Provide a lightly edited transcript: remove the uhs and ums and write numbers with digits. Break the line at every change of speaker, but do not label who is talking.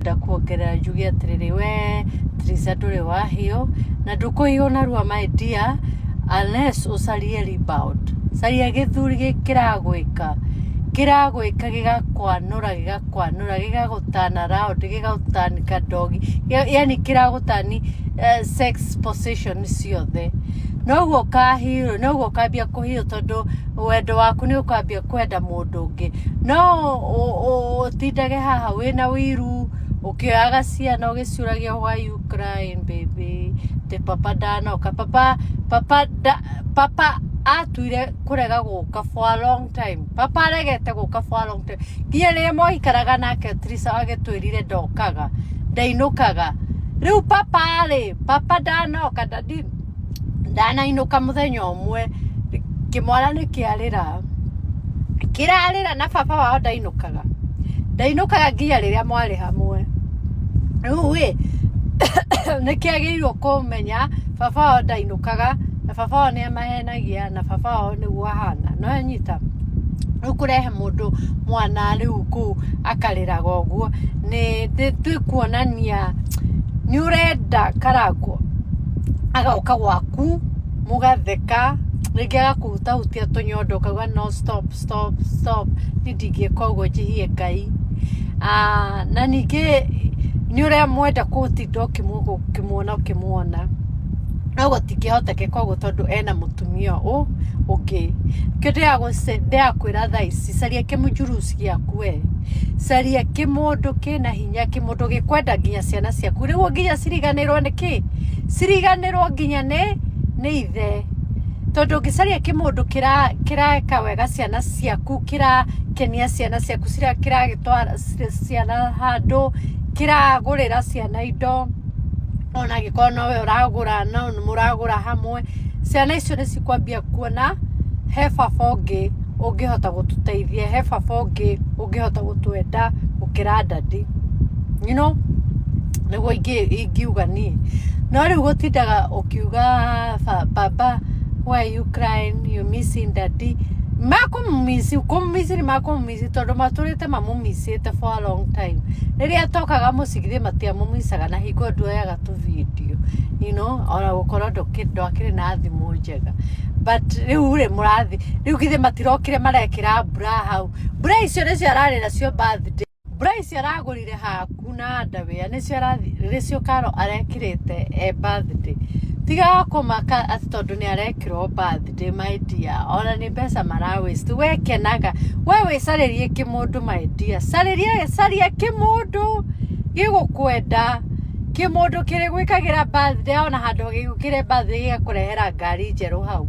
ngwenda kuongerera njuge atiriri we Trizah nduri wahio na ndukuhio na rua my dear unless usarie rebound saria githuri gikiragwika gigakwanura gigagutana round gigagutanika dogi yani kiragutani sex position ciothe noguo kahiro noguo kambia kuhio tondu wendo waku ni ukambia kwenda mundu ungi no tindage haha wina wiru ukioyaga ciana ugiciuragia why you crying baby te papa danoka papa atuire kurega guka for a long time papa aregete guka for a long time nginya riria mohikaraga nake Trizah agitwirire ndokaga ndainukaga riu papa danoka ndanainuka muthenya umwe kimwara ni kirarira na papa wao ndainukaga nginya riria mwari hamwe riu nikiagirirwo kumenya papa wao ndainukaga na papa wao ni amahenagia na papa wao niguo ahana no nyita ukurehe mundu mwana riu ku akariraga uguo ni twikuonania ni urenda karago agauka gwaku mugatheka ringi agakuhutahutia tunyondo kauga no stop nindingieka uguo njihie Ngai na ningi ni uria mwenda kutinda ukimwona no gutikihoteke koguo tondu ena mutumia ungi ndia kwira thaa ici caria kimujuruci giaku we caria kimundu kina hinya kimundu gikwenda nginya ciana ciaku riu nginya ciriganirwo niki ciriganirwo nginya ni ithe tondu ngicaria kimundu kireka wega ciana ciaku kirakenia ciana ciaku kiragitwara ciana handu kiragurira ciana indo ona gikorwo nowe uragura no muragura hamwe ciana icio ni cikwambia kuona he baba ungi ungihota gututeithia he baba ungi ungihota gutwenda gukira dadi niguo ingiuga ni no riu gutindaga ukiuga baba why you crying you missing daddy makumumisi tondu maturite mamumisite for a long time riria tokaga mucigithie matiamumisaga na hingo nduoyaga tu video ona gukorwo ndakiri na thimu njega but riu riu githie matirokire marekira mbura hau mbura icio nicio arari nacio birthday mbura icio aragurire haku na ndawea nicio Karo arekirite birthday tiga kumaka ati tondu ni arekirwo birthday my dear ona ni mbeca mara waste wekenaga we wicaririe kimundu my dear caria kimundu gigukwenda kimundu kiri gwikagira birthday ona handu gigukire birthday gigakurehera ngari njeru hau